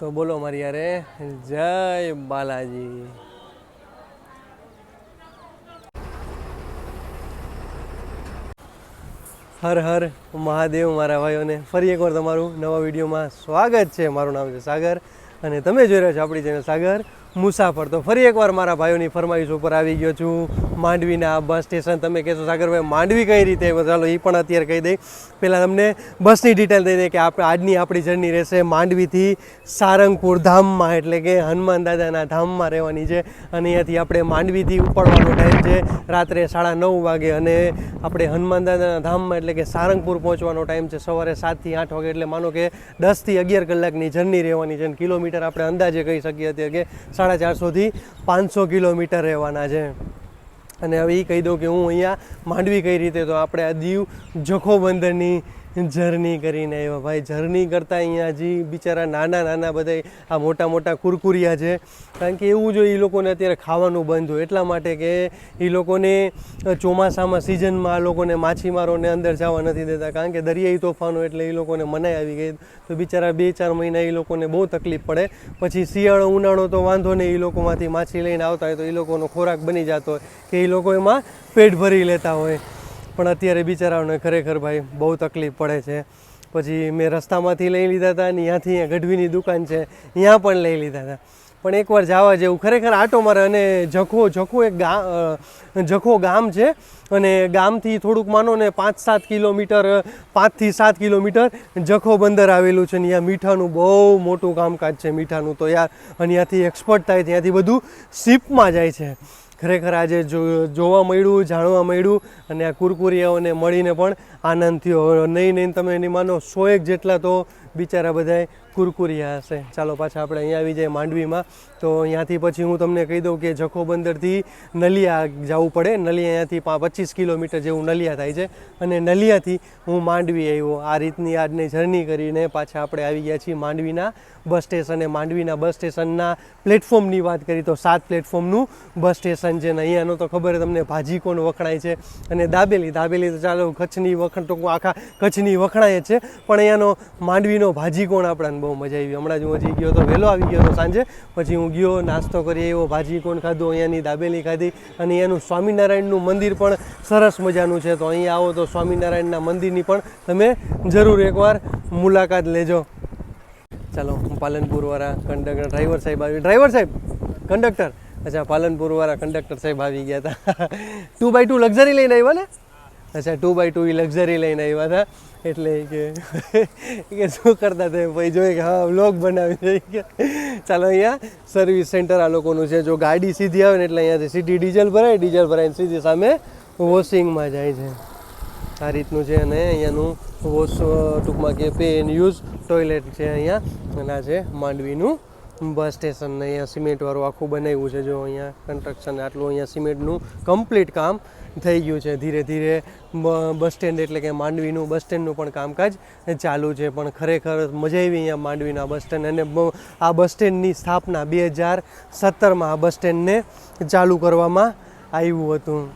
તો બોલો મારી યારે જય બાલાજી। હર હર મહાદેવ મારા ભાઈઓને ફરી એકવાર તમારું નવા વિડીયોમાં સ્વાગત છે। મારું નામ છે સાગર અને તમે જોઈ રહ્યા છો આપણી ચેનલ સાગર મુસાફર। તો ફરી એકવાર મારા ભાઈઓની ફરમાઈશ ઉપર આવી ગયો છું માંડવીના બસ સ્ટેશન। તમે કહેશો સાગરભાઈ માંડવી કઈ રીતે આવ્યો, ચાલો એ પણ અત્યારે કહી દઈ। પહેલાં તમને બસની ડિટેલ દઈ દઈએ કે આજની આપણી જર્ની રહેશે માંડવીથી સારંગપુર ધામમાં, એટલે કે હનુમાન દાદાના ધામમાં રહેવાની છે। અને અહીંયાથી આપણે માંડવીથી ઉપડવાનો ટાઈમ છે રાત્રે 9:30 વાગે અને આપણે હનુમાન દાદાના ધામમાં એટલે કે સારંગપુર પહોંચવાનો ટાઈમ છે સવારે 7 થી 8 વાગે। એટલે માનો કે 10 થી 11 કલાકની જર્ની રહેવાની છે અને કિલોમીટર આપણે અંદાજે કહી શકીએ અત્યારે કે 450 થી 500 કિલોમીટર રહેવાના છે। અને હવે એ કહી દઉં કે હું અહીંયા માંડવી કઈ રીતે, તો આપણે આ દીવ જખો બંદરની જર્ની કરીને આવ્યા ભાઈ। જર્ની કરતાં અહીંયા હજી બિચારા નાના નાના બધા આ મોટા મોટા કુરકુરિયા છે, કારણ કે એવું જો એ લોકોને અત્યારે ખાવાનું બંધ હોય એટલા માટે કે એ લોકોને ચોમાસામાં સિઝનમાં આ લોકોને માછીમારોને અંદર જવા નથી દેતા, કારણ કે દરિયાઈ તોફાનો એટલે એ લોકોને મનાઈ આવી ગઈ। તો બિચારા 2-4 મહિના એ લોકોને બહુ તકલીફ પડે। પછી શિયાળો ઉનાળો તો વાંધો નહીં, એ લોકોમાંથી માછી લઈને આવતા હોય તો એ લોકોનો ખોરાક બની જતો હોય કે એ લોકો એમાં પેટ ભરી લેતા હોય, પણ અત્યારે બિચારાઓને ખરેખર ભાઈ બહુ તકલીફ પડે છે। પછી મેં રસ્તામાંથી લઈ લીધા હતા અને ત્યાંથી અહીંયા ગઢવીની દુકાન છે ત્યાં પણ લઈ લીધા હતા, પણ એકવાર જવા જેવું ખરેખર આટો મારે। અને જખો ગામ છે અને ગામથી થોડુંક માનો ને 5-7 કિલોમીટર 5 થી 7 કિલોમીટર જખો બંદર આવેલું છે ને ત્યાં મીઠાનું બહુ મોટું કામકાજ છે મીઠાનું તો યાર, અને ત્યાંથી એક્સપોર્ટ થાય, ત્યાંથી બધું શિપમાં જાય છે। ખરેખર આજે જોવા મળ્યું, જાણવા મળ્યું અને આ કુરકુરિયાઓને મળીને પણ આનંદ થયો। નહીં તમે એની માનો 100 જેટલા તો બિચારા બધાય કુરકુરિયા હશે। ચાલો પાછા આપણે અહીંયા આવી જાય માંડવીમાં। તો અહીંયાથી પછી હું તમને કહી દઉં કે જખો બંદરથી નલિયા જવું પડે। નલિયા અહીંયાથી 25 કિલોમીટર જેવું નલિયા થાય છે અને નલિયાથી હું માંડવી આવ્યો। આ રીતની આજની જર્ની કરીને પાછા આપણે આવી ગયા છીએ માંડવીના બસ સ્ટેશને। માંડવીના બસ સ્ટેશનના પ્લેટફોર્મની વાત કરી તો 7 પ્લેટફોર્મનું બસ સ્ટેશન છે ને અહીંયાનો તો ખબર તમને ભાજી કોણ વખણાય છે અને દાબેલી તો ચાલો કચ્છની તો આખા કચ્છની વખણાય છે, પણ અહીંયાનો માંડવીનો ભાજી કોણ આપણને બહુ મજા આવી। હમણાં જ હું હજી ગયો તો વહેલો આવી ગયો તો સાંજે, પછી હું ગયો નાસ્તો કરી એવો ભાજી કોણ ખાધો, અહીંયાની દાબેલી ખાધી અને અહીંયાનું સ્વામિનારાયણનું મંદિર પણ સરસ મજાનું છે। તો અહીંયા આવો તો સ્વામિનારાયણના મંદિરની પણ તમે જરૂર એકવાર મુલાકાત લેજો। ચાલો પાલનપુરવાળા ડ્રાઈવર સાહેબ કંડક્ટર, અચ્છા પાલનપુરવાળા કંડક્ટર સાહેબ આવી ગયા હતા। 2x2 લક્ઝરી લઈને આવ્યા ને? અચ્છા 2x2 એ લક્ઝરી લઈને આવ્યા હતા, એટલે કે શું કરતા હતા ભાઈ જોઈએ કે હા વ્લોગ બનાવી કે ચાલો અહીંયા સર્વિસ સેન્ટર આ લોકોનું છે। જો ગાડી સીધી આવે ને એટલે અહીંયાથી સીધી ડીઝલ ભરાઈને સીધી સામે વોશિંગમાં જાય છે, આ રીતનું છે। અને અહીંયાનું ટૂંકમાં કે પે એન્ડ યુઝ ટોયલેટ છે અહીંયા, અને આ છે માંડવીનું બસ સ્ટેશન। અહીંયા સિમેન્ટવાળું આખું બનાવ્યું છે, જો અહીંયા કન્સ્ટ્રક્શન આટલું અહીંયા સિમેન્ટનું કમ્પ્લીટ કામ થઈ ગયું છે। ધીરે ધીરે બસ સ્ટેન્ડ એટલે કે માંડવીનું બસ સ્ટેન્ડનું પણ કામકાજ ચાલુ છે, પણ ખરેખર મજા આવી અહીંયા માંડવીના બસ સ્ટેન્ડ। અને આ બસ સ્ટેન્ડની સ્થાપના 2017માં આ બસ સ્ટેન્ડને ચાલુ કરવામાં આવ્યું હતું।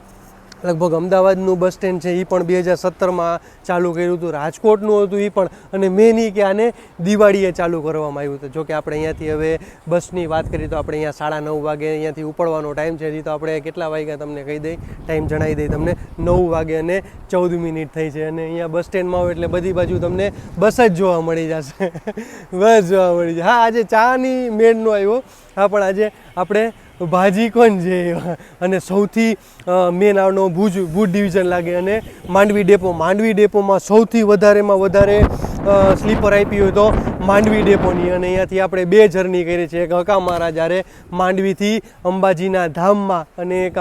લગભગ અમદાવાદનું બસ સ્ટેન્ડ છે એ પણ 2017માં ચાલુ કર્યું હતું, રાજકોટનું હતું એ પણ, અને મેન એ કે આને દિવાળીએ ચાલુ કરવામાં આવ્યું હતું। જોકે આપણે અહીંયાથી હવે બસની વાત કરીએ તો આપણે અહીંયા 9:30 વાગે અહીંયાથી ઉપડવાનો ટાઈમ છે, હજી તો આપણે કેટલા વાગ્યા તમને કહી દઈ, ટાઈમ જણાવી દઈ તમને, 9 વાગે અને 14 મિનિટ થઈ છે। અને અહીંયા બસ સ્ટેન્ડમાં આવો એટલે બધી બાજુ તમને બસ જ જોવા મળી જશે બસ જોવા મળી જાય। હા આજે ચાની મેળ નો આવ્યો, હા પણ આજે આપણે ભાજી કોણ છે અને સૌથી મેન આવનો ભુજ ડિવિઝન લાગે અને માંડવી ડેપોમાં સૌથી વધારેમાં વધારે સ્લીપર આપી હોય તો માંડવી ડેપોની। અને અહીંયાથી આપણે 2 જર્ની કરી છે, એક હકામારા જ્યારે માંડવીથી અંબાજીના ધામમાં અને એક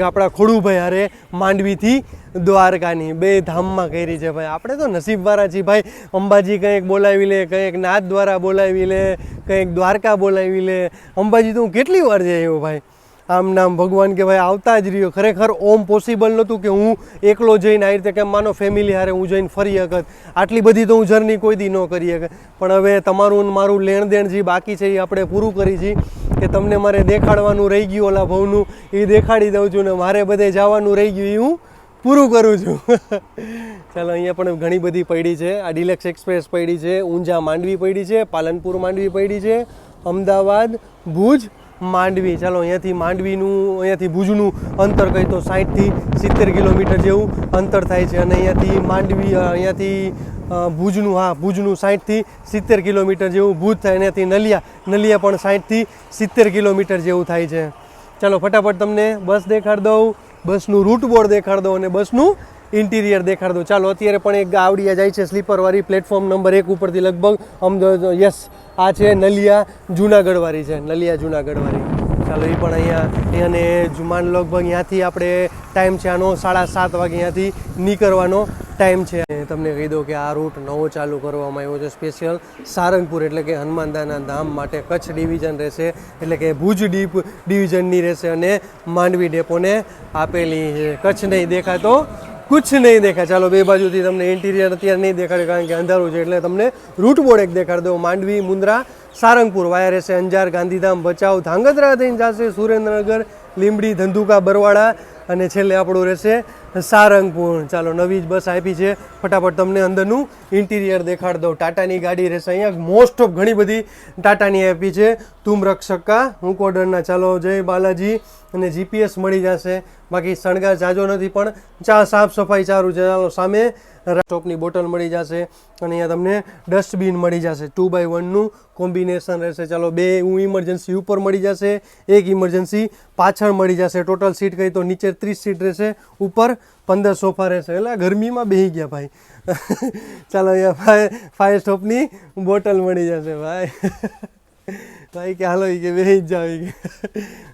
આપણા ખોડુભાઈ હારે માંડવીથી દ્વારકાની 2 ધામમાં કરી છે ભાઈ। આપણે તો નસીબવાળા છીએ ભાઈ, અંબાજી કંઈક બોલાવી લે, કંઈક નાથ દ્વારા બોલાવી લે, કંઈક દ્વારકા બોલાવી લે। અંબાજી તો હું કેટલી વાર જઈ આવ્યો ભાઈ, આમ નામ ભગવાન કે ભાઈ આવતા જ રહ્યો। ખરેખર ઓમ પોસિબલ નહોતું કે હું એકલો જઈને આવી રીતે કેમ માનો ફેમિલી હારે હું જઈને ફરી શકત, આટલી બધી તો હું જર્ની કોઈ દી ન કરી શકે। પણ હવે તમારું મારું લેણ દેણ જે બાકી છે એ આપણે પૂરું કરી છીએ કે તમને મારે દેખાડવાનું રહી ગયું ઓલા ભાવનું એ દેખાડી દઉં છું ને મારે બધે જવાનું રહી ગયું એ હું પૂરું કરું છું. ચાલો અહીંયા પણ ઘણી બધી પડી છે. આ ડિલક્સ એક્સપ્રેસ પડી છે, ઊંઝા માંડવી પડી છે, પાલનપુર માંડવી પડી છે, અમદાવાદ, ભુજ, માંડવી. ચાલો અહીંયાથી ભુજનું અંતર કહી તો 60 થી 70 કિલોમીટર જેવું અંતર થાય છે. અને અહીંયાથી ભુજનું 60 થી 70 કિલોમીટર જેવું ભુજ થાય. અહીંયાથી નલિયા પણ 60 થી 70 કિલોમીટર જેવું થાય છે. ચાલો ફટાફટ તમને બસ દેખાડ દઉં, બસનું રૂટ બોર્ડ દેખાડ દઉં અને બસનું ઇન્ટિરિયર દેખાડ દઉં. ચાલો અત્યારે પણ એક ગાવડિયા જાય છે સ્લીપરવાળી પ્લેટફોર્મ નંબર 1 ઉપરથી લગભગ યસ આ છે નલિયા જુનાગઢવાળી છે, નલિયા જુનાગઢવાળી. ચાલો એ પણ અહીંયાને જુમાન લગભગ અહીંયાથી આપણે ટાઈમ છે આનો 7:30 વાગે અહીંયાથી નીકળવાનો ટાઈમ છે. તમને કહી દઉં કે આ રૂટ નવો ચાલુ કરવામાં આવ્યો છે સ્પેશિયલ સારંગપુર એટલે કે હનુમાનદાના ધામ માટે. કચ્છ ડિવિઝન રહેશે એટલે કે ભુજ ડિવિઝનની રહેશે અને માંડવી ડેપોને આપેલી છે. કચ્છ નહીં દેખાતો કુછ નહીં દેખાય. ચાલો બે બાજુથી તમને ઇન્ટિરિયર અત્યારે નહીં દેખાડે કારણ કે અંધારું છે, એટલે તમને રૂટ બોર્ડ એક દેખાડી દઉં. માંડવી, મુન્દ્રા, સારંગપુર વાયા રહેશે અંજાર, ગાંધીધામ, ભચાઉ, ધાંગધ્રા થઈને જશે સુરેન્દ્રનગર, લીંબડી, ધંધુકા, બરવાડા અને છેલ્લે આપણું રહેશે સારંગપુર. ચાલો નવી જ બસ આપી છે, ફટાફટ તમને અંદરનું ઇન્ટિરિયર દેખાડી દઉં. ટાટાની ગાડી રહેશે અહીંયા, મોસ્ટ ઓફ ઘણી બધી ટાટાની આપી છે. તુમ રક્ષકા હુંકોડરના. ચાલો જય બાલાજી અને જીપીએસ મળી જશે. બાકી શણગાર જાજો નથી પણ સાફ સફાઈ સારું છે. ચાલો સામે સ્ટોપની બોટલ મળી જશે અને અહીંયા તમને ડસ્ટબિન મળી જશે. 2x1નું કોમ્બિનેશન રહેશે. ચાલો 2 ઇમરજન્સી ઉપર મળી જશે, 1 ઇમરજન્સી પાછળ મળી જશે. ટોટલ સીટ કહી તો નીચે 30 સીટ રહેશે, ઉપર 15 સોફા રહેશે. એટલે ગરમીમાં બેસી ગયા ભાઈ. ચાલો અહીંયા ફાયર સ્ટોપની બોટલ મળી જશે ભાઈ. ભાઈ કે હાલો કે બેસી જ જાવ કે.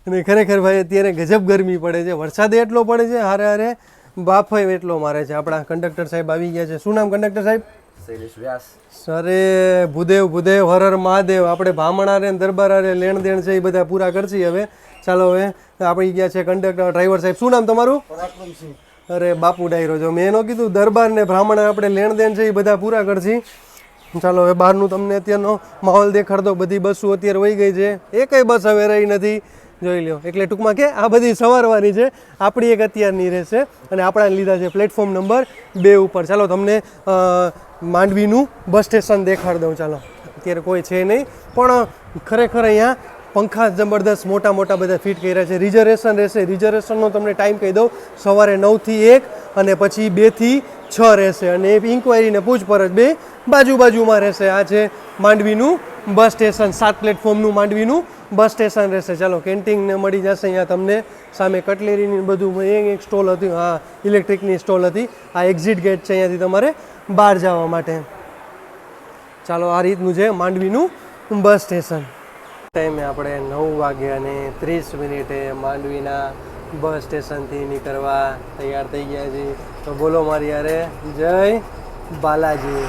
અને ખરેખર ભાઈ અત્યારે ગજબ ગરમી પડે છે, વરસાદ એટલો પડે છે, હારે બાફય એટલો મારે છે. આપણા કંડક્ટર સાહેબ આવી ગયા છે. શું નામ કંડક્ટર સાહેબ? શૈલેષ વ્યાસ. સરે ભૂદેવ હર હર મહાદેવ. આપણે ભામણા રે દરબાર રે લેણ દેણ છે એ બધા પૂરા કરશી હવે. ચાલો હવે આપણી ગયા છે કંડક્ટર ડ્રાઈવર સાહેબ. શું નામ તમારું? પરાક્રમસિંહ. અરે બાપુ ડાયરો જો મેં એનો કીધું દરબાર ને બ્રાહ્મણ આપણે લેણ દેણ છે એ બધા પૂરા કરશી. ચાલો હવે બહારનું તમને અત્યારનો માહોલ દેખાડ દો. બધી બસો અત્યારે વહી ગઈ છે, એકેય બસ હવે રહી નથી. જોઈ લો. એટલે ટૂંકમાં કે આ બધી સવારવાની છે, આપણી એક અત્યારની રહેશે અને આપણાને લીધા છે પ્લેટફોર્મ નંબર 2 ઉપર. ચાલો તમને માંડવીનું બસ સ્ટેશન દેખાડ દઉં. ચાલો અત્યારે કોઈ છે નહીં પણ ખરેખર અહીંયા પંખા જબરદસ્ત મોટા મોટા બધા ફિટ કર્યા છે. રિઝર્વેશન રહેશે. રિઝર્વેશનનો તમને ટાઈમ કહી દઉં, સવારે 9 થી 1 અને પછી 2 થી 6 રહેશે. અને ઇન્ક્વાયરીને પૂછપરછ બે બાજુમાં રહેશે. આ છે માંડવીનું બસ સ્ટેશન, 7 પ્લેટફોર્મનું માંડવીનું બસ સ્ટેશન રહેશે. ચાલો કેન્ટીનને મળી જશે અહીંયા તમને. સામે કટલેરીની બધું એક સ્ટોલ હતી, હા ઇલેક્ટ્રિકની સ્ટોલ હતી. આ એક્ઝિટ ગેટ છે અહીંયાથી તમારે બહાર જવા માટે. ચાલો આ રીતનું છે માંડવીનું બસ સ્ટેશન. ટાઈમે આપણે 9:30 માંડવીના બસ સ્ટેશનથી નીકળવા તૈયાર થઈ ગયા છીએ. તો બોલો મારી યારે જય બાલાજી.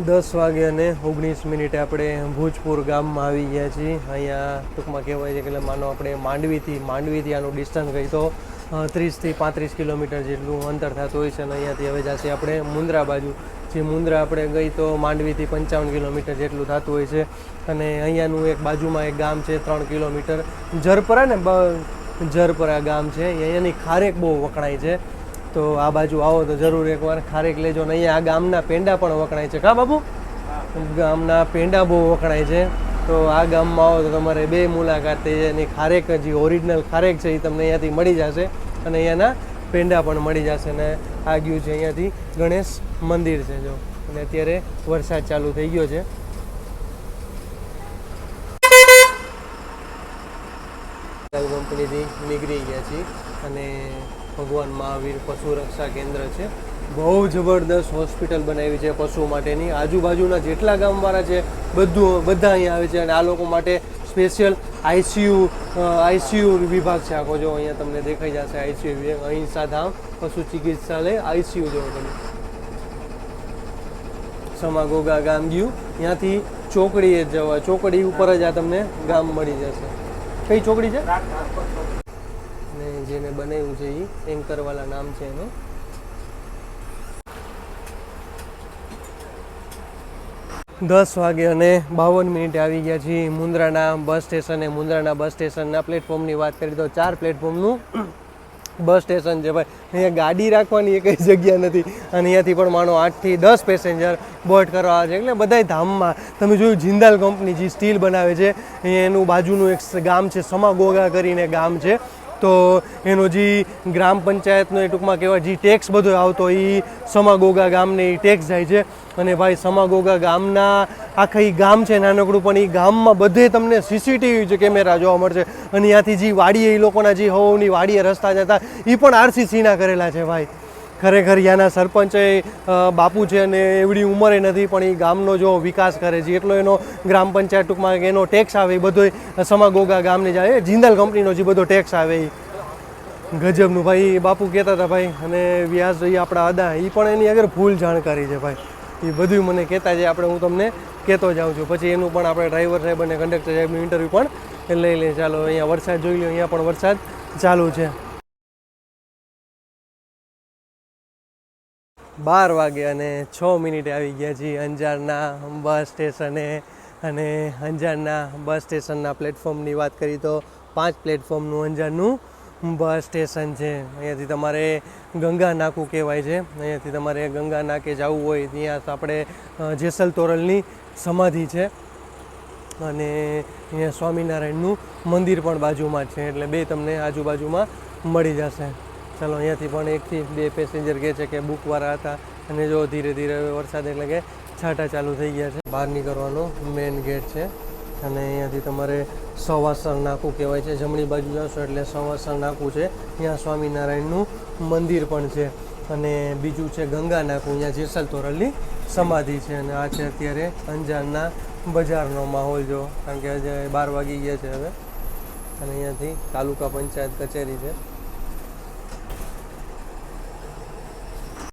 10:19 આપણે ભુજપુર ગામમાં આવી ગયા છીએ. અહીંયા ટૂંકમાં કહેવાય છે કે માનો આપણે માંડવીથી આનું ડિસ્ટન્સ કહી તો 30 થી 35 કિલોમીટર જેટલું અંતર થતું હોય છે. અને અહીંયાથી હવે જશે આપણે મુન્દ્રા બાજુ. જે મુન્દ્રા આપણે ગઈ તો માંડવીથી 55 કિલોમીટર જેટલું થતું હોય છે. અને અહીંયાનું એક બાજુમાં એક ગામ છે 3 કિલોમીટર, જરપરા ગામ છે. અહીંયાની ખારેક બહુ વખણાય છે. તો આ બાજુ આવો તો જરૂર એકવાર ખારેક લેજો. ને અહીંયા આ ગામના પેંડા પણ વખણાય છે. કા બાપુ? ગામના પેંડા બહુ વખણાય છે. તો આ ગામમાં આવો તો તમારે 2 મુલાકાત થઈ જાય. એની ખારેક જે ઓરિજિનલ ખારેક છે એ તમને અહીંયાથી મળી જશે અને અહીંયાના પેંડા પણ મળી જશે. ને આ ગયું છે અહીંયાથી ગણેશ મંદિર છે જો. અને અત્યારે વરસાદ ચાલુ થઈ ગયો છે. કંપનીથી નીકળી ગયા છીએ અને ભગવાન મહાવીર પશુ રક્ષા કેન્દ્ર છે. બહુ જબરદસ્ત હોસ્પિટલ બનાવી છે પશુ માટેની. આજુબાજુના જેટલા ગામવાળા છે બધા અહીંયા આવે છે. અને આ લોકો માટે સ્પેશિયલ આઈસીયુ વિભાગ છે આખો. જો અહીંયા તમને દેખાઈ જશે આઈસીયુ વિભાગ. અહિંસા ધામ પશુ ચિકિત્સાલય આઈસીયુ જો તમે સમાગોગા ગામ ગયું. ત્યાંથી ચોકડીએ જ જવા, ચોકડી ઉપર જ આ તમને ગામ મળી જશે. કઈ ચોકડી છે? ને જેને બનાવ્યું છે એ એન્કરવાલા નામ છે એનું. 10:52 આવી ગયા છીએ મુન્દ્રાના બસ સ્ટેશને. મુન્દ્રાના બસ સ્ટેશનના પ્લેટફોર્મની વાત કરીએ તો 4 પ્લેટફોર્મનું બસ સ્ટેશન છે ભાઈ. અહીંયા ગાડી રાખવાની એક જગ્યા નથી અને અહીંયાથી પણ માનો 8 થી 10 પેસેન્જર બોર્ડ કરવા આવે છે. એટલે બધાય ધામમાં તમે જોયું જિંદાલ કંપની જે સ્ટીલ બનાવે છે અહીંયા એનું બાજુનું એક ગામ છે સમાગોગા કરીને ગામ છે. તો એનો જે ગ્રામ પંચાયતનો એ ટૂંકમાં કહેવાય જે ટેક્સ બધો આવતો એ સમાગોગા ગામને એ ટેક્સ જાય છે. અને ભાઈ સમાગોગા ગામના આખા એ ગામ છે નાનકડું પણ એ ગામમાં બધે તમને સીસીટીવી કેમેરા જોવા મળશે. અને ત્યાંથી જે વાડીએ એ લોકોના જે હવની વાડીએ રસ્તા જતા એ પણ આરસીસીના કરેલા છે ભાઈ. ખરેખર ત્યાંના સરપંચે બાપુ છે અને એવડી ઉંમરે નથી પણ એ ગામનો જો વિકાસ કરે છે એટલો એનો ગ્રામ પંચાયત ટૂંકમાં એનો ટેક્સ આવે એ બધો સમાગોગા ગામને જાય. જિંદાલ કંપનીનો જે બધો ટેક્સ આવે એ ગજબનું ભાઈ બાપુ કહેતા હતા ભાઈ. અને વ્યાસ એ આપણા અદા એ પણ એની આગળ ફૂલ જાણકારી છે ભાઈ. એ બધું મને કહેતા છે આપણે હું તમને કહેતો જાઉં છું. પછી એનું પણ આપણે ડ્રાઈવર સાહેબ અને કંડક્ટર સાહેબનું ઇન્ટરવ્યૂ પણ લઈ લે. ચાલો અહીંયા વરસાદ જોઈ લો. અહીંયા પણ વરસાદ ચાલુ છે. 12:06 આવી ગયા છીએ અંજારના બસ સ્ટેશને. અને અંજારના બસ સ્ટેશનના પ્લેટફોર્મની વાત કરીએ તો 5 પ્લેટફોર્મનું અંજારનું બસ સ્ટેશન છે. અહીંયાથી તમારે ગંગા નાકું કહેવાય છે. અહીંયાથી તમારે ગંગા નાકે જવું હોય ત્યાં આપણે જેસલ તોરલની સમાધિ છે અને અહીંયા સ્વામિનારાયણનું મંદિર પણ બાજુમાં જ છે. એટલે બે તમને આજુબાજુમાં મળી જશે. ચાલો અહીંયાથી પણ 1 થી 2 પેસેન્જર કહે છે કે બુકવાળા હતા અને જો ધીરે ધીરે વરસાદ એટલે કે છાંટા ચાલુ થઈ ગયા છે. બહાર નીકળવાનો મેઇન ગેટ છે અને અહીંયાથી તમારે સવાસર નાકું કહેવાય છે. જમણી બાજુ જશો એટલે સવાસર નાકું છે. ત્યાં સ્વામિનારાયણનું મંદિર પણ છે. અને બીજું છે ગંગા નાકું. અહીંયા જેસલ તોરલની સમાધિ છે. અને આ છે અત્યારે અંજારના બજારનો માહોલ જો કારણ કે આજે 12 વાગી ગયા છે હવે. અને અહીંયાથી તાલુકા પંચાયત કચેરી છે.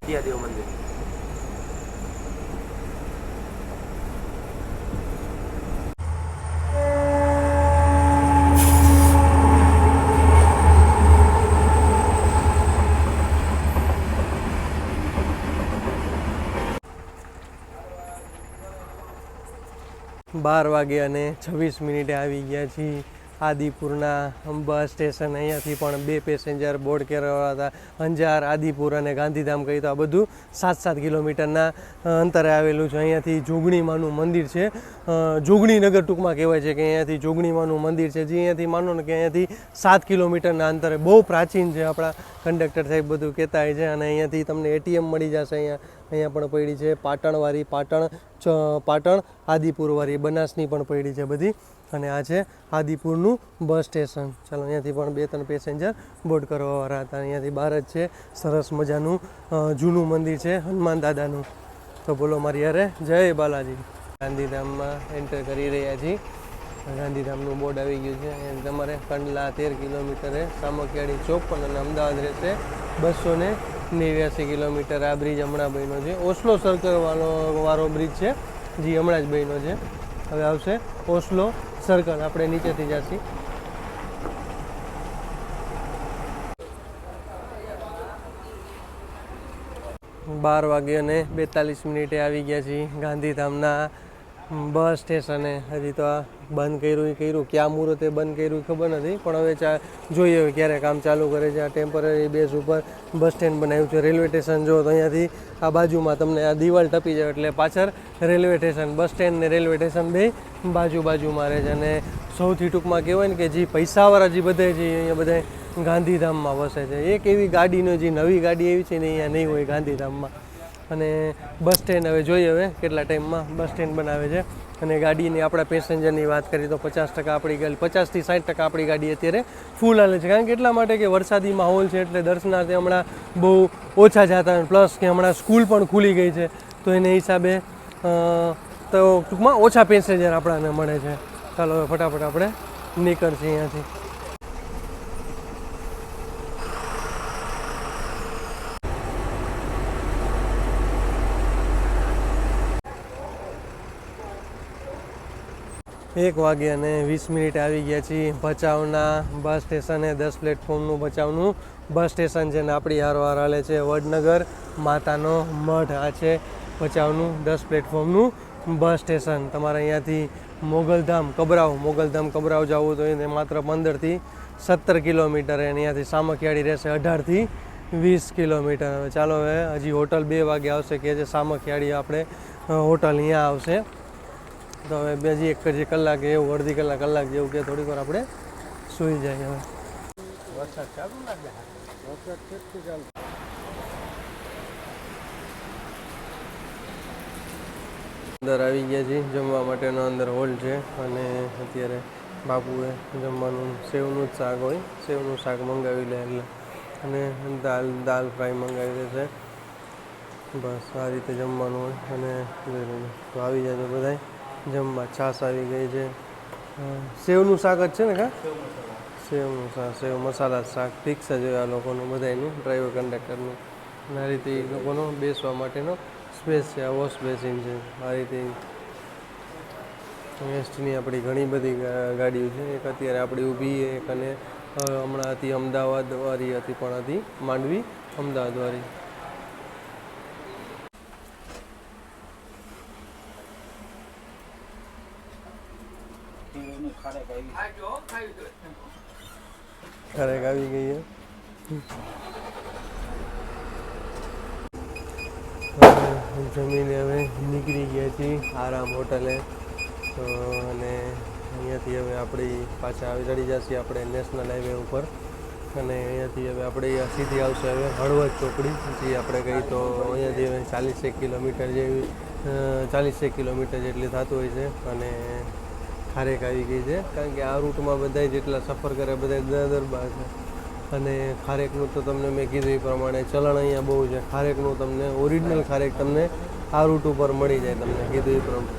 દેવ મંદિર 12:26 આવી ગયા છીએ આદિપુરના બસ સ્ટેશન. અહીંયાથી પણ 2 પેસેન્જર બોર્ડ કરાવ્યા હતા. અંજાર, આદિપુર અને ગાંધીધામ કહી તો આ બધું 7-7 કિલોમીટરના અંતરે આવેલું છે. અહીંયાથી જોગણીમાનું મંદિર છે. જોગણીનગર ટૂંકમાં કહેવાય છે કે અહીંયાથી જોગણીમાનું મંદિર છે જે અહીંયાથી માનો ને કે અહીંયાથી 7 કિલોમીટરના અંતરે બહુ પ્રાચીન છે. આપણા કંડક્ટર સાહેબ બધું કહેતા હોય છે. અને અહીંયાથી તમને એટીએમ મળી જશે. અહીંયા પણ પડી છે પાટણવાળી, પાટણ આદિપુરવાળી, બનાસની પણ પડી છે બધી. અને આ છે આદિપુરનું બસ સ્ટેશન. ચાલો અહીંયાથી પણ 2-3 પેસેન્જર બોર્ડ કરવાવાળા હતા. અહીંયાથી બહાર જ છે સરસ મજાનું જૂનું મંદિર છે હનુમાન દાદાનું. તો બોલો મારી યારે જય બાલાજી. ગાંધીધામમાં એન્ટર કરી રહ્યા છીએ. ગાંધીધામનું બોર્ડ આવી ગયું છે. અહીંયા તમારે કંડલા 13 કિલોમીટરે, સામખિયાળી 54 અને અમદાવાદ રહેશે 289 કિલોમીટર. આ બ્રિજ હમણાં બન્યો છે. ઓસ્લો સર્કલ વાળો બ્રિજ છે જે હમણાં જ બન્યો છે. હવે આવશે ઓસ્લો સર્કલ. આપણે નીચેથી જઈશું. બાર વાગે અને 42 આવી ગયા છીએ ગાંધીધામના બસ સ્ટેશને. હજી તો આ બંધ કર્યું ક્યાં મુહૂર્તે બંધ કર્યું ખબર નથી પણ હવે જોઈએ હવે ક્યારે કામ ચાલુ કરે છે. આ ટેમ્પરરી બેઝ ઉપર બસ સ્ટેન્ડ બનાવ્યું છે. રેલવે સ્ટેશન જો તો અહીંયાથી આ બાજુમાં તમને આ દિવાલ ટપી જાય એટલે પાછળ રેલવે સ્ટેશન. બસ સ્ટેન્ડ ને રેલવે સ્ટેશન બે બાજુમાં રહે છે. અને સૌથી ટૂંકમાં કહેવાય ને કે જે પૈસાવાળા જે બધે છે અહીંયા બધા ગાંધીધામમાં વસે છે. એક એવી ગાડીનો જે નવી ગાડી એવી છે ને અહીંયા નહીં હોય ગાંધીધામમાં. અને બસ સ્ટેન્ડ હવે જોઈએ હવે કેટલા ટાઈમમાં બસ સ્ટેન્ડ બનાવે છે. અને ગાડીની આપણા પેસેન્જરની વાત કરીએ તો 50% આપણી ગાડી, 50 થી 60% આપણી ગાડી અત્યારે ફૂલ હાલે છે. કારણ કે એટલા માટે કે વરસાદી માહોલ છે એટલે દર્શનાર્થી હમણાં બહુ ઓછા જતા. પ્લસ કે હમણાં સ્કૂલ પણ ખુલી ગઈ છે તો એને હિસાબે તો ટૂંકમાં ઓછા પેસેન્જર આપણાને મળે છે. ચાલો હવે ફટાફટ આપણે નીકળશે અહીંયાથી. એક વાગે અને 20 આવી ગયા છીએ ભચાઉના બસ સ્ટેશને. 10 પ્લેટફોર્મનું ભચાઉનું બસ સ્ટેશન છે ને આપણી હારવાર હાલે છે વડનગર માતાનો મઢ. આ છે ભચાઉનું 10 પ્લેટફોર્મનું બસ સ્ટેશન. તમારે અહીંયાથી મોગલધામ કબરાવ જવું તો એને માત્ર 15થી 17 કિલોમીટર, અને અહીંયાથી સામખિયાળી રહેશે 18થી 20 કિલોમીટર. હવે ચાલો, હવે હજી હોટલ 2 વાગે આવશે કે જે સામખિયાળી આપણે હોટલ અહીંયા આવશે. તો હવે હજી એક કલાક એવું, અડધી કલાક જેવું કે થોડીક વાર આપણે સૂઈ જાય. હવે વરસાદ ચાલુ લાગે, વરસાદ કેટલું ચાલુ. અંદર આવી ગયા છીએ, જમવા માટેનો અંદર હોલ છે, અને અત્યારે બાપુએ જમવાનું સેવનું જ શાક હોય, સેવનું શાક મંગાવી લે એટલે, અને દાલ ફ્રાય મંગાવી દે છે. બસ આ રીતે જમવાનું હોય. અને તો આવી જાય બધા જમવા. છાશ આવી ગઈ છે, સેવનું શાક જ છે ને કા, સેવનું શાક, સેવ મસાલા શાક ફિક્સ જ હોય આ લોકોનું બધાનું, ડ્રાઈવર કંડક્ટરનું. અને આ રીતે એ લોકોનો બેસવા માટેનો સ્પેસ છે, આ વોશ બેસિન છે. આ રીતે વેસ્ટની આપણી ઘણી બધી ગાડીઓ છે. એક અત્યારે આપણી ઊભી, એક અને હમણાં હતી અમદાવાદવાળી હતી, પણ હતી માંડવી અમદાવાદવાળી. ખારેક આવી ગઈ છે. જમીને હવે નીકળી ગયા છીએ આરામ હોટલે. તો અને અહીંયાથી હવે આપણી પાછા આવી ચડી જશે આપણે નેશનલ હાઈવે ઉપર. અને અહીંયાથી હવે આપણે સીધી આવશે હવે હળવદ ચોકડી, જે આપણે કહી તો અહીંયાથી હવે 40 કિલોમીટર જેવી 40 કિલોમીટર જેટલી થતું હોય છે. અને ખારેક આવી ગઈ છે, કારણ કે આ રૂટમાં બધા જેટલા સફર કરે બધા દરબાર છે. અને ખારેકનું તો તમને મેં કીધું એ પ્રમાણે ચલણ અહીંયા બહુ છે. ખારેકનું તમને ઓરિજિનલ ખારેક તમને આ રૂટ ઉપર મળી જાય, તમને કીધું એ પ્રમાણે.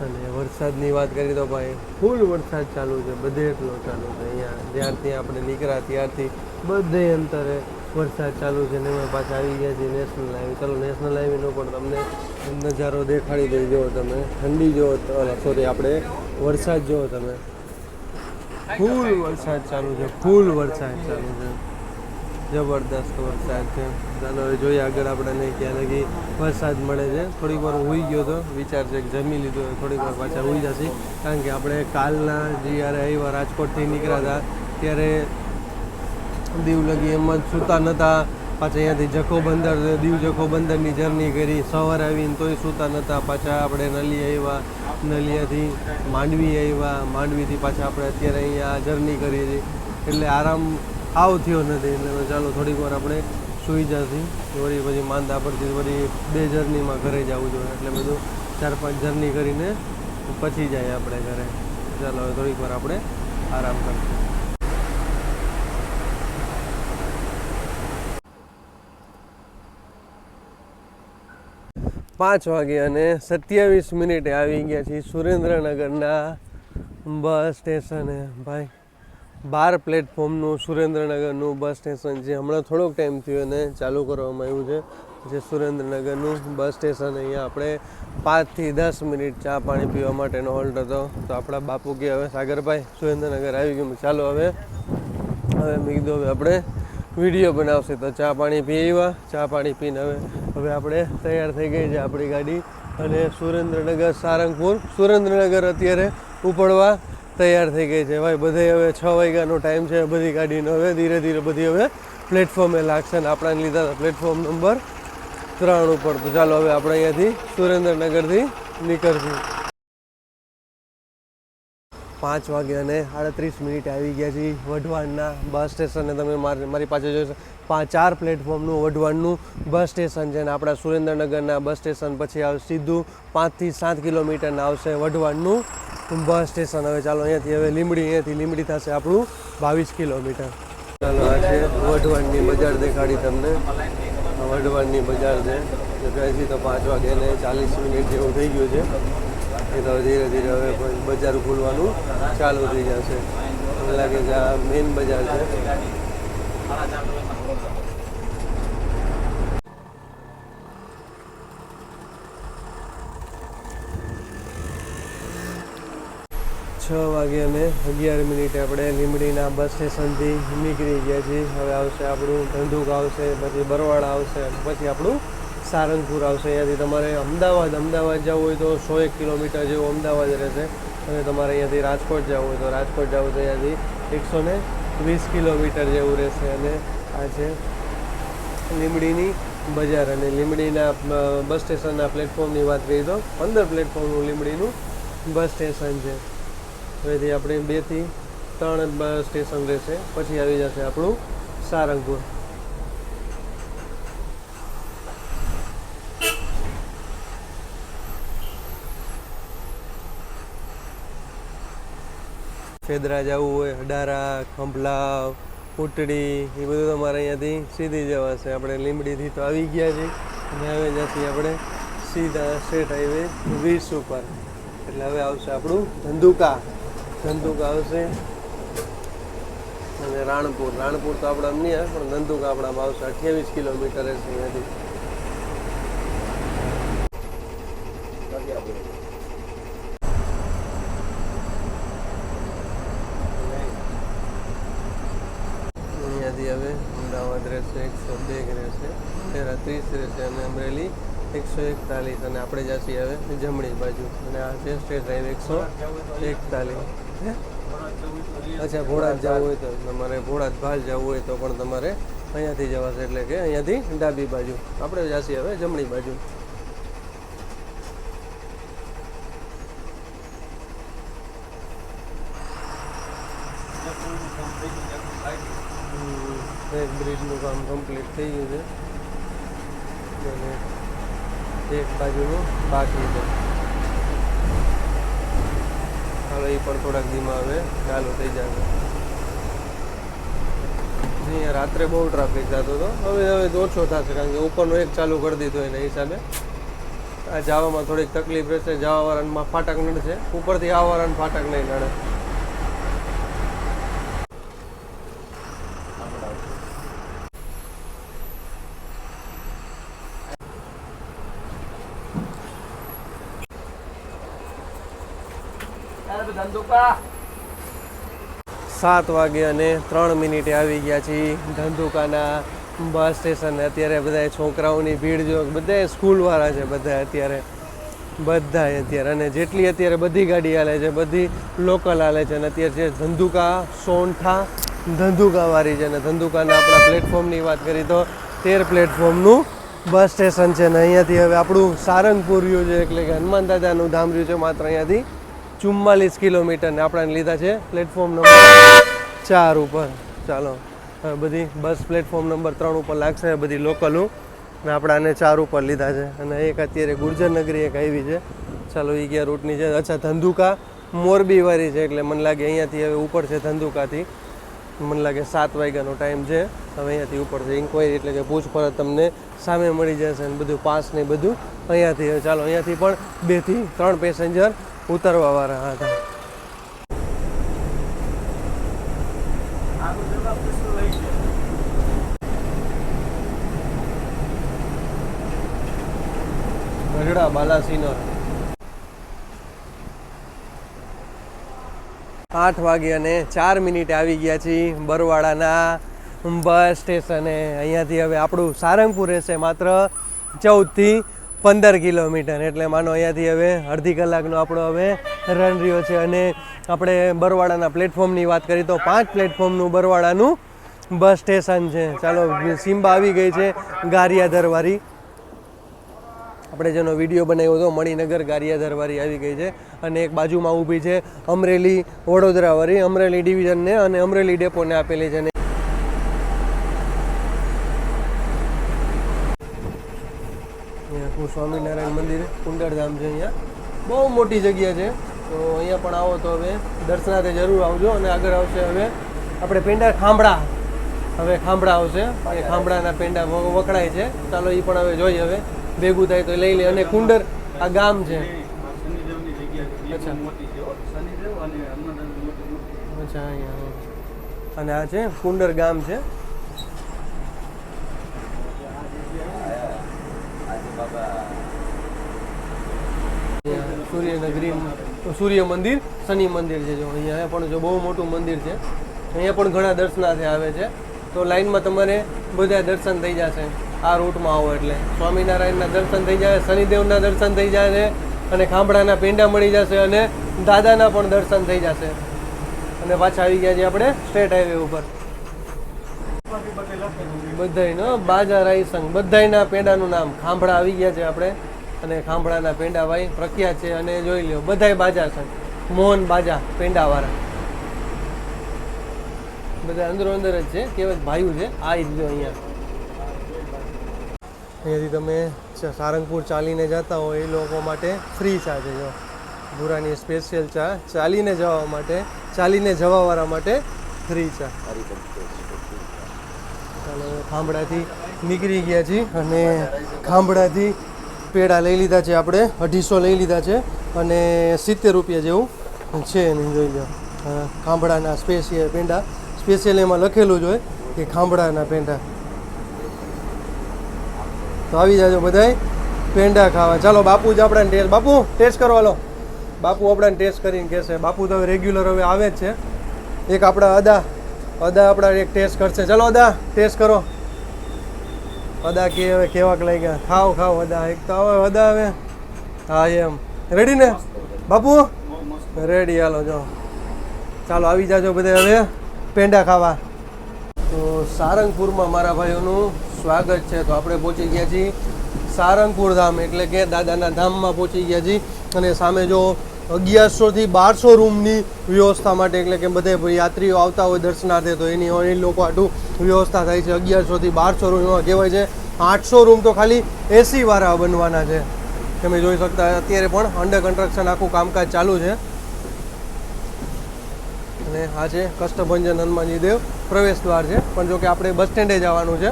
અને વરસાદની વાત કરીએ તો ભાઈ ફૂલ વરસાદ ચાલુ છે, બધે એટલો ચાલુ છે. અહીંયા જ્યારથી આપણે નીકળ્યા ત્યારથી બધે અંતરે વરસાદ ચાલુ છે. ને એમાં પાછા આવી ગયા છીએ નેશનલ હાઈવે. ચાલો નેશનલ હાઈવેનો પણ તમને નજારો દેખાડી દઈ. જુઓ તમે, ઠંડી જુઓ, સોરી આપણે વરસાદ જુઓ તમે, ફૂલ વરસાદ ચાલુ છે, ફૂલ વરસાદ ચાલુ છે, જબરદસ્ત વરસાદ છે. ચાલો હવે જોઈએ આગળ આપણને ક્યાં લગી વરસાદ મળે છે. થોડીક વાર હોઈ ગયો તો વિચાર છે કે જમી લીધું, થોડીક વાર પાછા હોઈ જશે, કારણ કે આપણે કાલના જ્યારે આવ્યા રાજકોટથી નીકળ્યા હતા ત્યારે દીવ લગી એમ જ સૂતા નહોતા. પાછા અહીંયાથી જખો બંદર, દીવ જખો બંદરની જર્ની કરી, સવારે આવીને તોય સૂતા નહોતા. પાછા આપણે નલિયા આવ્યા, નલિયાથી માંડવી આવ્યા, માંડવીથી પાછા આપણે અત્યારે અહીંયા જર્ની કરીએ છીએ, એટલે આરામ થયો નથી. એટલે ચાલો થોડીક વાર આપણે સૂઈ જશે, વળી પછી માંદા પડતી વળી 2 જર્નીમાં ઘરે જવું જોઈએ, એટલે બધું 4-5 જર્ની કરીને પછી જાય આપણે ઘરે. ચાલો હવે થોડીક વાર આપણે આરામ કરીશું. 5 વાગે અને 27 મિનિટે આવી ગયા છીએ સુરેન્દ્રનગરના બસ સ્ટેશને. ભાઈ 12 પ્લેટફોર્મનું સુરેન્દ્રનગરનું બસ સ્ટેશન છે. હમણાં થોડોક ટાઈમ થયો અને ચાલુ કરવામાં આવ્યું છે જે સુરેન્દ્રનગરનું બસ સ્ટેશન. અહીંયા આપણે 5 થી 10 મિનિટ ચા પાણી પીવા માટેનો હોલ્ટ હતો. તો આપણા બાપુ કે હવે સાગરભાઈ સુરેન્દ્રનગર આવી ગયું, ચાલો હવે મેં કીધું હવે આપણે વિડીયો બનાવશે. તો ચા પાણી પી આવ્યા, ચા પાણી પીને હવે આપણે તૈયાર થઈ ગઈ છે આપણી ગાડી, અને સુરેન્દ્રનગર સારંગપુર, સુરેન્દ્રનગર અત્યારે ઉપડવા તૈયાર થઈ ગઈ છે. ભાઈ બધે હવે 6 વાગ્યાનો ટાઈમ છે, બધી ગાડીનો હવે ધીરે ધીરે બધી હવે પ્લેટફોર્મે લાગશે. ને આપણાને લીધા હતા પ્લેટફોર્મ નંબર 3 ઉપર. તો ચાલો હવે આપણે અહીંયાથી સુરેન્દ્રનગરથી નીકળશું. 5 વાગે અને 38 મિનિટે આવી ગયા છીએ વઢવાણના બસ સ્ટેશને. તમે મારી પાસે જોઈ 4 પ્લેટફોર્મનું વઢવાણનું બસ સ્ટેશન છે. અને આપણા સુરેન્દ્રનગરના બસ સ્ટેશન પછી આવે સીધું 5 થી 7 કિલોમીટરના આવશે વઢવાણનું બસ સ્ટેશન. હવે ચાલો અહીંયાથી લીંબડી થશે આપણું 22 કિલોમીટર. ચાલો આ છે વઢવાણની બજાર, દેખાડી તમને. વઢવાણની બજાર છે, હજી તો 5 વાગે અને 40 મિનિટ જેવું થઈ ગયું છે. એ તો ધીરે ધીરે હવે બજાર ખુલવાનું ચાલુ થઈ જશે. મને લાગે છે આ મેઇન બજાર છે. 6 વાગે અને 11 મિનિટે આપણે લીંબડીના બસ સ્ટેશનથી નીકળી ગયા છીએ. હવે આવશે આપણું ધંધુક આવશે, પછી બરવાળા આવશે, પછી આપણું સારંગપુર આવશે. અહીંયાથી તમારે અમદાવાદ જવું હોય તો 101 કિલોમીટર જેવું અમદાવાદ રહેશે. અને તમારે અહીંયાથી રાજકોટ જવું હોય તો રાજકોટ જવું તો અહીંયાથી 120 કિલોમીટર જેવું રહેશે. અને આ છે લીંબડીની બજાર. અને લીંબડીના બસ સ્ટેશનના પ્લેટફોર્મની વાત કરીએ તો 15 પ્લેટફોર્મનું લીંબડીનું બસ સ્ટેશન છે. હવેથી આપણે 2 થી 3 બસ સ્ટેશન રહેશે, પછી આવી જશે આપણું સારંગપુર. ફેદરા જવું હોય, અડારા, ખંભલાવ, ઉટડી, એ બધું તમારે અહીંયાથી સીધી જવાશે. આપણે લીંબડીથી તો આવી ગયા છીએ અને હવે જશે આપણે સીધા સ્ટેટ હાઈવે 20 ઉપર. એટલે હવે આવશે આપણું ધંધુકા આવશે અને રાણપુર તો આપણે આમ નહીં આવે, પણ ધંધુકા આપણામાં આવશે. 28 કિલોમીટર રહેશે અહીંયાથી. હવે અમદાવાદ રહેશે 102 રહેશે, 30 રહેશે અને અમરેલી 141. અને આપણે જઈએ હવે જમણી બાજુ. અને આ છે સ્ટેટ હાઈવે 141. અચ્છા, ભોળાદ જવું હોય તો તમારે ભોળાદ ભાલ જવું હોય તો પણ તમારે અહીંયાથી જવાશે. એટલે કે અહીંયાથી ડાબી બાજુ. આપણે જઈએ હવે જમણી બાજુ. એક બ્રિજનું કામ કમ્પ્લીટ થઈ ગયું છે અને એક બાજુનું બાકી છે. ચાલો એ પણ થોડાક દીમાં હવે ચાલુ થઈ જશે. અહીંયા રાત્રે બહુ ટ્રાફિક થતો હતો, હવે ઓછો થશે, કારણ કે ઉપરનું એક ચાલુ કરી દીધું એના હિસાબે. આ જવામાં થોડીક તકલીફ રહેશે. જવાવાળામાં ફાટક નડશે, ઉપરથી આવવાળાને ફાટક નહીં નડે. ધંધુકા 7:03 આવી ગયા છીએ ધંધુકાના બસ સ્ટેશન. અત્યારે બધા છોકરાઓની ભીડ જો, બધા સ્કૂલવાળા છે બધા અત્યારે. અને જેટલી અત્યારે બધી ગાડી હાલે છે, બધી લોકલ હાલે છે. અને અત્યારે છે ધંધુકા સોનઠા ધંધુકાવાળી છે. અને ધંધુકાના આપણા પ્લેટફોર્મની વાત કરીએ તો 13 પ્લેટફોર્મનું બસ સ્ટેશન છે. અને અહીંયાથી હવે આપણું સારંગપુર રહ્યું છે, એટલે કે હનુમાન દાદાનું ધામ રહ્યું છે. માત્ર અહીંયાથી 44 કિલોમીટર. ને આપણાને લીધા છે પ્લેટફોર્મ નંબર 4 ઉપર. ચાલો હવે બધી બસ પ્લેટફોર્મ નંબર 3 ઉપર લાગશે, બધી લોકલું. ને આપણાને 4 ઉપર લીધા છે. અને એક અત્યારે ગુર્જરનગરી એક આવી છે. ચાલો એ ગયા રૂટની છે. અચ્છા, ધંધુકા મોરબીવાળી છે, એટલે મને લાગે અહીંયાથી હવે ઉપર છે ધંધુકાથી. મને લાગે 7 વાગ્યાનો ટાઈમ છે. હવે અહીંયાથી ઉપર છે. ઇન્ક્વાયરી એટલે કે પૂછપરછ તમને સામે મળી જશે. અને બધું પાસ ને બધું અહીંયાથી. ચાલો અહીંયાથી પણ 2 થી 3 પેસેન્જર ઉતરવાવાળા હતા. ગઢડા બાલાસિનોર 8:04 આવી ગયા છીએ બરવાડાના બસ સ્ટેશને. અહીંયાથી હવે આપણું સારંગપુર રહેશે માત્ર 14 થી 15 કિલોમીટર. એટલે માનો અહીંયાથી હવે અડધી કલાકનો આપણો હવે રન રહ્યો છે. અને આપણે બરવાડાના પ્લેટફોર્મની વાત કરીએ તો 5 પ્લેટફોર્મનું બરવાડાનું બસ સ્ટેશન છે. ચાલો સિમ્બા આવી ગઈ છે ગારિયાધરવાળી. આપણે જેનો વિડીયો બનાવ્યો હતો મણિનગર ગારિયાધરવાળી આવી ગઈ છે. અને એક બાજુમાં ઊભી છે અમરેલી વડોદરાવાળી. અમરેલી ડિવિઝનને અને અમરેલી ડેપોને આપેલી છે. સ્વામિનારાયણ મંદિર કુંડળધામ છે. અહીંયા બહુ મોટી જગ્યા છે, તો અહીંયા પણ આવો તો હવે દર્શનાર્થે જરૂર આવજો. અને આગળ આવશે હવે આપણે પેંડા ખાંભળા. હવે ખાંભળા આવશે, એ ખાંભળાના પેંડા વખણાય છે. ચાલો એ પણ હવે જોઈએ, હવે ભેગું થાય તો લઈ લે. અને કુંડર આ ગામ છે. અચ્છા, અહીંયા અને આ છે કુંડર ગામ છે. સૂર્યનગરી સૂર્ય મંદિર, શનિ મંદિર છે. જો અહીંયા પણ જો બહુ મોટું મંદિર છે. અહીંયા પણ ઘણા દર્શનાર્થી આવે છે, તો લાઈનમાં તમારે બધા દર્શન થઈ જશે. આ રૂટમાં આવો એટલે સ્વામિનારાયણના દર્શન થઈ જાય, શનિદેવના દર્શન થઈ જાય અને ખાંભળાના પેંડા મળી જશે અને દાદાના પણ દર્શન થઈ જશે. અને પાછા આવી ગયા છીએ આપણે સ્ટેટ હાઈવે ઉપર. બધાયનો બાજા રાઈસંગ બધાયના પેંડાનું નામ ખાંભળા આવી ગયા છે આપણે. અને ખાંભળાના પેંડા ભાઈ પ્રખ્યાત છે. અને જોઈ લ્યો બધાય બાજા છે, મોહન બાજા પેંડાવાળા બધા અંદરો અંદર જ છે. કેવાય ભાઈઓ છે. આ જ જો અહીંયાથી તમે સારંગપુર ચાલીને જતા હો એ લોકો માટે ફ્રી ચા છે. જો ભૂરાની સ્પેશિયલ ચા ચાલીને જવા માટે, ચાલીને જવાવાળા માટે ફ્રી ચા. ચાલો ખાંભળાથી નીકળી ગયા છીએ અને ખાંભળાથી પેડા લઈ લીધા છે આપણે, 250 લઈ લીધા છે અને 70 રૂપિયા જેવું છે એની. જોઈ લો ખાંભળાના સ્પેશિયલ પેંડા, સ્પેશિયલ એમાં લખેલું જ હોય કે ખાંભળાના પેંડા. તો આવી જાજો બધાય પેંડા ખાવા. ચાલો બાપુ જ આપણાને ટેસ્ટ, બાપુ ટેસ્ટ કરવા લો. બાપુ આપણાને ટેસ્ટ કરીને કહેશે. બાપુ તો હવે રેગ્યુલર હવે આવે જ છે. એક આપણા અદા આપણા એક ટેસ્ટ કરશે. ચાલો અદા ટેસ્ટ કરો. અદા કે હવે કેવાક લઈ ગયા. ખાવ અદા. એક તો હવે અદા હવે. હા એમ રેડી ને બાપુ? રેડી. હાલો જો ચાલો આવી જાજો બધા હવે પેંડા ખાવા. તો સારંગપુરમાં મારા ભાઈઓનું સ્વાગત છે. તો આપણે પહોંચી ગયા છીએ સારંગપુર ધામ, એટલે કે દાદાના ધામમાં પહોંચી ગયા છીએ. અને સામે જો 1100 થી 1200 રૂમની વ્યવસ્થા માટે, એટલે કે બધે યાત્રીઓ આવતા હોય દર્શનાર્થે તો એની એ લોકો આટલું વ્યવસ્થા થાય છે. 1100 થી 1200 રૂમ એમાં કહેવાય છે 800 રૂમ તો ખાલી એસી વાળા બનવાના છે. તમે જોઈ શકતા અત્યારે પણ અંડર કન્સ્ટ્રક્શન આખું કામકાજ ચાલુ છે. અને આ છે કષ્ટભંજન હનુમાનજી દેવ પ્રવેશ દ્વાર છે. પણ જો કે આપણે બસ સ્ટેન્ડે જવાનું છે.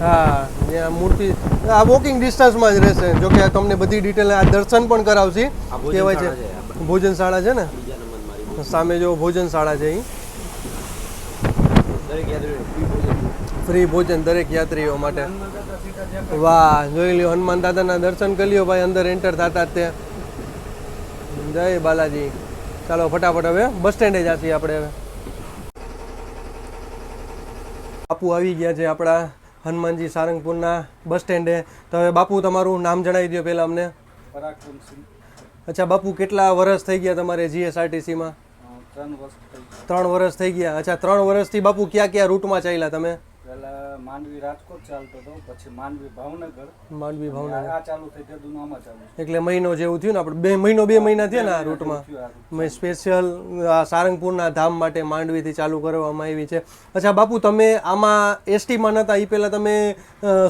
હા ત્યાં મૂર્તિ આ વોકિંગ ડિસ્ટન્સમાં જ રહેશે. જો કે તમને બધી ડિટેલ આ દર્શન પણ કરાવશે. કહેવાય છે ભોજનશાળા છે ને, સામે જો ભોજનશાળા છે. અહીં ફ્રી ભોજન દરેક યાત્રીઓ માટે. વાહ જોઈ લ્યો હનુમાન દાદાના દર્શન કરી લ્યો ભાઈ અંદર એન્ટર થતા જ તે. જય બાલાજી. ચાલો ફટાફટ હવે બસ સ્ટેન્ડે જઈએ આપણે. હવે બાપુ આવી ગયા છે આપણા હનુમાનજી સારંગપુરના બસ સ્ટેન્ડે. તો હવે બાપુ તમારું નામ જણાવી દો પહેલાં અમને. અચ્છા બાપુ કેટલા વર્ષ થઈ ગયા તમારે જીએસઆરટીસીમાં? 3 વર્ષ થઈ ગયા. અચ્છા 3 વર્ષથી બાપુ ક્યાં રૂટમાં ચાલ્યા તમે? પહેલા માંડવી રાજકોટ ચાલતો હતો, પછી માંડવી ભાવનગર આ ચાલુ થઈ ગયું આમાં ચાલુ. એટલે મહિનો જેવું થયું ને આપણે 2 મહિના થયા ને આ રૂટમાં. મેં સ્પેશિયલ સારંગપુરના ધામ માટે માંડવીથી ચાલુ કરવામાં આવી છે. અચ્છા બાપુ તમે આમાં એસટીમાં નહોતા એ પહેલાં તમે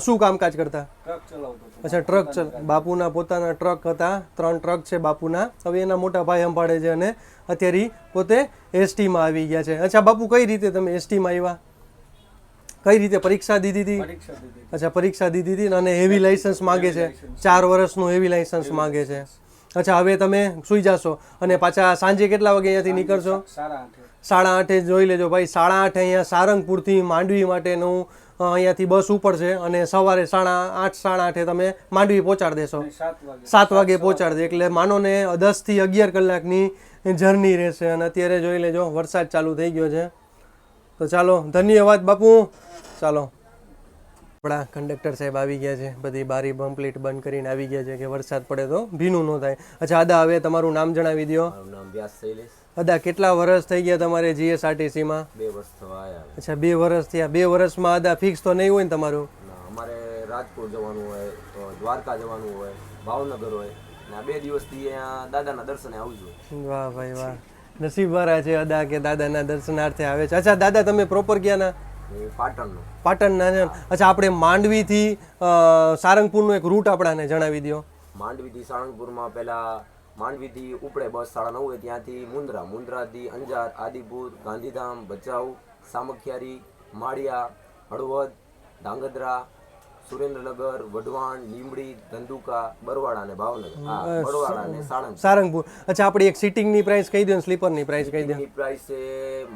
શું કામકાજ કરતા? ટ્રક ચલાવતો. અચ્છા ટ્રક બાપુના પોતાના ટ્રક હતા. 3 ટ્રક છે બાપુના. હવે એના મોટા ભાઈ સંભાળે છે અને અત્યારે પોતે એસટીમાં આવી ગયા છે. અચ્છા બાપુ કઈ રીતે તમે એસટીમાં આવ્યા? કઈ રીતે પરીક્ષા દીધી હતી? અચ્છા પરીક્ષા દીધી હતી અને હેવી લાઇસન્સ માગે છે. 4 વર્ષનું હેવી લાઇસન્સ માગે છે. અચ્છા હવે તમે સુઈ જશો અને પાછા સાંજે કેટલા વાગે અહીંયાથી નીકળશો? 8:30 જોઈ લેજો ભાઈ. 8:30 અહીંયા સારંગપુરથી માંડવી માટેનું અહીંયાથી બસ ઉપડશે અને સવારે 8:30 તમે માંડવી પહોંચાડી દેશો. 7 વાગે પહોંચાડી દે. એટલે માનો ને 10 થી 11 કલાકની જર્ની રહેશે. અને અત્યારે જોઈ લેજો વરસાદ ચાલુ થઈ ગયો છે. તો ચાલો ધન્યવાદ બાપુ. ચાલો આપણા કંડક્ટર સાહેબ આવી ગયા છે. બધી બારી કમ્પ્લીટ બંધ કરીને આવી ગયા છે કે વરસાદ પડે તો ભીનું ન થાય. અચ્છા અદા હવે તમારું નામ જણાવી દો. અદા કેટલા વર્ષ થઈ ગયા તમારે જીએસઆરટીસીમાં? 2 વર્ષ થવા આવ્યા. અચ્છા 2 વર્ષ થયા. 2 વર્ષમાં અદા ફિક્સ તો નહીં હોય ને તમારું? અમારે રાજકોટ જવાનું હોય તો દ્વારકા જવાનું હોય, ભાવનગર હોય ને 2 દિવસથી અહીંયા દાદાના દર્શને આવું છું. વાહ ભાઈ વાહ, નસીબવાળા છે અદા કે દાદાના દર્શનાર્થે આવે છે. અચ્છા દાદા તમે પ્રોપર ક્યાંના? પાટણના છે. અચ્છા આપણે માંડવીથી સારંગપુરનો એક રૂટ આપણાને જણાવી દો. માંડવીથી સારંગપુરમાં પહેલા માંડવીથી ઉપડે બસ 9:30 ત્યાંથી મુન્દ્રાથી અંજાર, આદિપુર, ગાંધીધામ, ભચાઉ, સામખિયારી, માળિયા, હળવદ, ધાંગધ્રા, સુરેન્દ્રનગર, વઢવાણ, લીંબડી, ધંધુકા, બરવાડા અને ભાવનગર. બરવાડા અને સારંગપુર. અચ્છા આપણી એક સીટિંગની પ્રાઇસ કહી દો, સ્લીપરની પ્રાઇસ કહી દો. પ્રાઇસ છે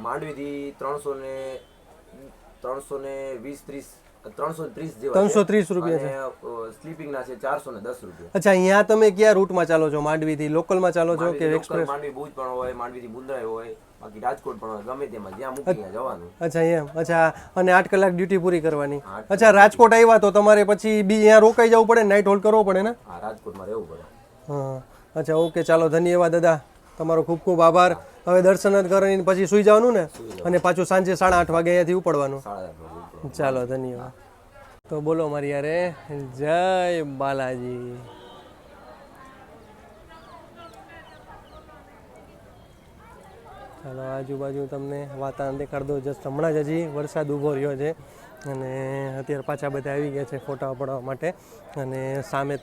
માંડવીથી 320-30 330 જેવા 330 રૂપિયા છે. અને સ્લીપિંગના છે 410 રૂપિયા. અચ્છા, અહીંયા તમે કયા રૂટમાં ચાલો છો? માંડવીથી લોકલમાં ચાલો છો કે એક્સપ્રેસ? માંડવી ભુજ પણ હોય, માંડવીથી મુન્દ્રા હોય, બાકી રાજકોટ પણ હોય, ગમે તેમાં જ્યાં મૂકી ત્યાં જવાનું. અચ્છા એમ. અચ્છા, અને 8 કલાક ડ્યુટી પૂરી કરવાની. અચ્છા, રાજકોટ આવ્યા તો તમારે પછી અહીંયા રોકાઈ જવું પડે, નાઇટ હોલ્ડ કરવો પડે ને? હા, રાજકોટમાં રહેવું પડે. હા, અચ્છા, ઓકે, ચાલો, ધન્યવાદ દાદા, તમારો ખૂબ ખૂબ આભાર. હવે દર્શન જ કરીને પછી સુઈ જવાનું ને, અને પાછું સાંજે 8:30 વાગે અહીંયાથી ઉપડવાનું. 8:30 ચાલો, ધન્યવાદ. તો બોલો મારી યારે જય બાલાજી. ચાલો, આજુબાજુ તમને વાતાવરણ દેખાડ દો. જસ્ટ હમણાં જ હજી વરસાદ ઊભો રહ્યો છે અને અત્યારે પાછા બધા આવી ગયા છે ફોટા પડાવવા માટે. અને સામે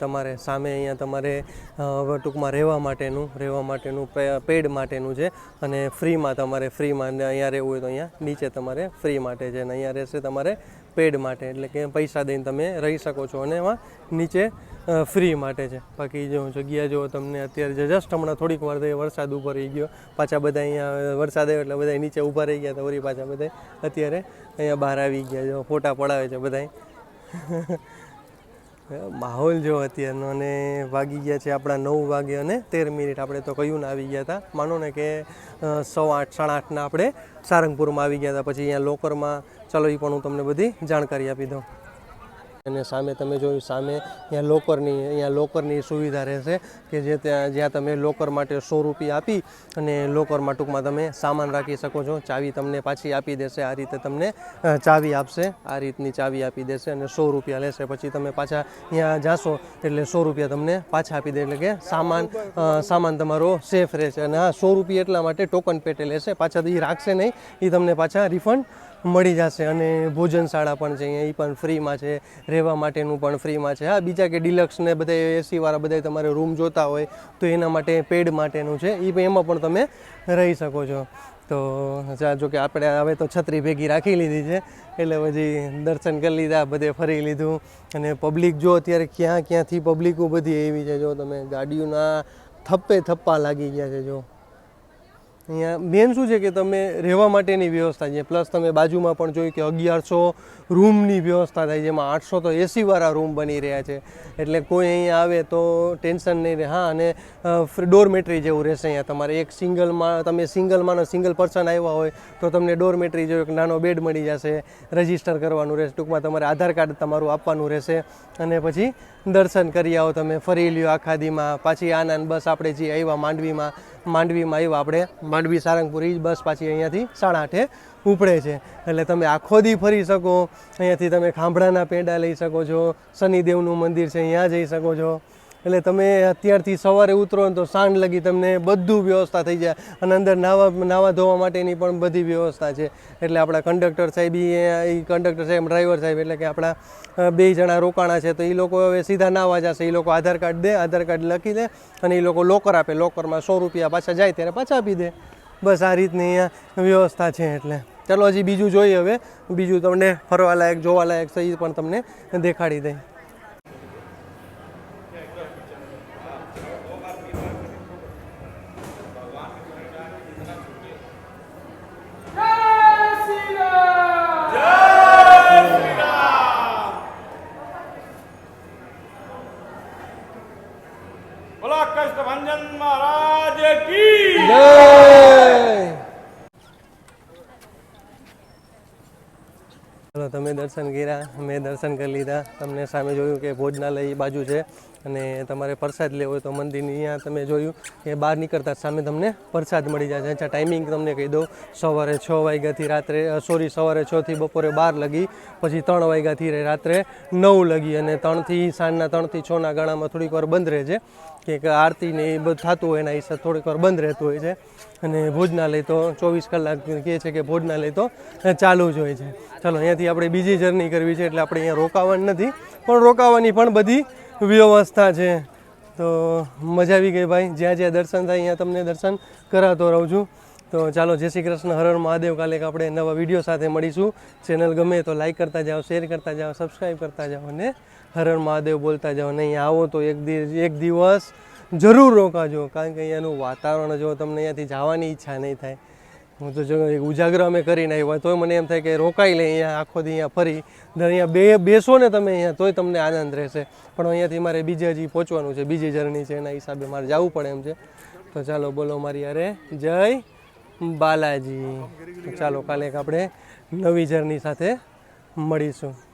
અહીંયા તમારે ટૂંકમાં રહેવા માટેનું પેડ માટેનું છે, અને ફ્રીમાં અહીંયા રહેવું હોય તો અહીંયા નીચે તમારે ફ્રી માટે છે, અને અહીંયા રહેશે તમારે પેડ માટે, એટલે કે પૈસા દઈને તમે રહી શકો છો, અને એમાં નીચે ફ્રી માટે છે. બાકી જો જગ્યા જો તમને અત્યારે જસ્ટ હમણાં થોડીક વાર થઈ વરસાદ ઊભો રહી ગયો, પાછા બધા અહીંયા વરસાદ આવ્યો એટલે બધા નીચે ઊભા રહી ગયા હતા, વળી પાછા બધા અત્યારે અહીંયા બહાર આવી ગયા. જો ફોટા પડાવે છે બધા. માહોલ જો અત્યારનો, અને વાગી ગયા છે આપણા 9 વાગે અને 13 મિનિટ. આપણે તો કહ્યું ને આવી ગયા હતા, માનો ને કે 8:30 8:30 આપણે સારંગપુરમાં આવી ગયા હતા. પછી અહીંયા લોકરમાં, ચાલો એ પણ હું તમને બધી જાણકારી આપી દઉં. અને સામે તમે જોયું, સામે અહીંયા લોકરની સુવિધા રહેશે, કે જ્યાં તમે લોકર માટે 100 રૂપિયા આપી અને લોકરમાં ટૂંકમાં તમે સામાન રાખી શકો છો. ચાવી તમને પાછી આપી દેશે, આ રીતે તમને ચાવી આપશે, આ રીતની ચાવી આપી દેશે, અને 100 રૂપિયા લેશે. પછી તમે પાછા અહીંયા જાશો એટલે 100 રૂપિયા તમને પાછા આપી દે, એટલે કે સામાન તમારો સેફ રહેશે. અને હા, 100 રૂપિયા એટલા માટે ટોકન પેટે લેશે, પાછા તો એ રાખશે નહીં, એ તમને પાછા રિફંડ મળી જશે. અને ભોજનશાળા પણ છે અહીંયા, એ પણ ફ્રીમાં છે, રહેવા માટેનું પણ ફ્રીમાં છે. હા, બીજા કે ડિલક્સ ને બધા એસીવાળા બધા તમારે રૂમ જોતા હોય તો એના માટે પેડ માટેનું છે, એમાં પણ તમે રહી શકો છો. તો જો કે આપણે હવે તો છત્રી ભેગી રાખી લીધી છે, એટલે પછી દર્શન કરી લીધા, બધે ફરી લીધું. અને પબ્લિક જો અત્યારે ક્યાંથી પબ્લિકો બધી એવી છે, જો તમે ગાડીઓના થપ્પા લાગી ગયા છે. જો અહીંયા મેન શું છે કે તમે રહેવા માટેની વ્યવસ્થા છે, પ્લસ તમે બાજુમાં પણ જોયું કે 1100 રૂમની વ્યવસ્થા થાય, જેમાં 800 તો એસીવાળા રૂમ બની રહ્યા છે, એટલે કોઈ અહીંયા આવે તો ટેન્શન નહીં રહે. હા, અને ડોરમેટ્રી જેવું રહેશે અહીંયા તમારે. એક સિંગલ પર્સન આવ્યા હોય તો તમને ડોરમેટ્રી જેવું એક નાનો બેડ મળી જશે, રજીસ્ટર કરવાનું રહેશે, ટૂંકમાં તમારે આધાર કાર્ડ તમારું આપવાનું રહેશે, અને પછી દર્શન કરી આવો, તમે ફરી લ્યો આખા દીમાં. પાછી બસ આપણે જે આવ્યા માંડવીમાં આવ્યા આપણે, માંડવી સારંગપુર, એ જ બસ પાછી અહીંયાથી 8:30 ઉપડે છે, એટલે તમે આખો દી ફરી શકો. અહીંયાથી તમે ખાંભળાના પેંડા લઈ શકો છો, શનિદેવનું મંદિર છે અહીંયા જઈ શકો છો. એટલે તમે અત્યારથી સવારે ઉતરો ને તો સાંજ લગી તમને બધું વ્યવસ્થા થઈ જાય, અને અંદર નાવા ધોવા માટેની પણ બધી વ્યવસ્થા છે. એટલે આપણા કંડક્ટર સાહેબ ડ્રાઈવર સાહેબ, એટલે કે આપણા 2 જણા રોકાણા છે, તો એ લોકો હવે સીધા નાવા જશે. એ લોકો આધાર કાર્ડ લખી દે, અને એ લોકો લોકર આપે, લોકરમાં 100 રૂપિયા પાછા જાય ત્યારે પાછા આપી દે. બસ આ રીતની અહીંયા વ્યવસ્થા છે. એટલે ચાલો હજી બીજું જોઈએ, હવે બીજું તમને ફરવાલાયક જોવાલાયક છે એ પણ તમને દેખાડી દઈ. ચલો, તમે દર્શન કર્યા, મેં દર્શન કરી લીધા. તમને સામે જોયું કે ભોજનાલય બાજુ છે, અને તમારે પ્રસાદ લેવો હોય તો મંદિરની અહીંયા તમે જોયું કે બહાર નીકળતા સામે તમને પ્રસાદ મળી જાય છે. અચ્છા, ટાઈમિંગ તમને કહી દઉં, સવારે 6 વાગ્યાથી સવારે 6 થી બપોરે 12 લગી, પછી 3 વાગ્યાથી રાત્રે 9 લગી, અને સાંજના 3 થી 6 ગાળામાં થોડીક વાર બંધ રહે છે, કે આરતી ને એ બધું થતું હોય એના હિસાબે થોડીક વાર બંધ રહેતું હોય છે. અને ભોજનાલય તો 24 કલાક કહે છે કે ભોજનાલય તો ચાલુ જ હોય છે. ચાલો, અહીંયાથી આપણે બીજી જર્ની કરવી છે, એટલે આપણે અહીંયા રોકાવાનું નથી, પણ રોકાવાની પણ બધી વ્યવસ્થા છે. તો મજા આવી ગઈ ભાઈ, જ્યાં દર્શન થાય અહીંયા તમને દર્શન કરાવતો રહું છું. તો ચાલો, જય શ્રી કૃષ્ણ, હર હર મહાદેવ. કાલે આપણે નવા વિડીયો સાથે મળીશું. ચેનલ ગમે તો લાઈક કરતા જાઓ, શેર કરતા જાઓ, સબસ્ક્રાઈબ કરતા જાઓ, અને હર હર મહાદેવ બોલતા જાઓ. અને અહીંયા આવો તો એક દિવસ જરૂર રોકાજો, કારણ કે અહીંયાનું વાતાવરણ જો તમને અહીંયાથી જવાની ઈચ્છા નહીં થાય. હું તો જો એક ઉજાગરો અમે કરીને આવ્યા તોય મને એમ થાય કે રોકાઈ લે અહીંયા આખો દી અહીંયા ફરી અહીંયા બેસો ને તમે અહીંયા તોય તમને આનંદ રહેશે પણ અહીંયાથી મારે બીજે હજી પહોંચવાનું છે બીજી જર્ની છે એના હિસાબે મારે જવું પડે એમ છે તો ચાલો બોલો મારી યારે જય બાલાજી ચાલો કાલે આપણે નવી જર્ની સાથે મળીશું.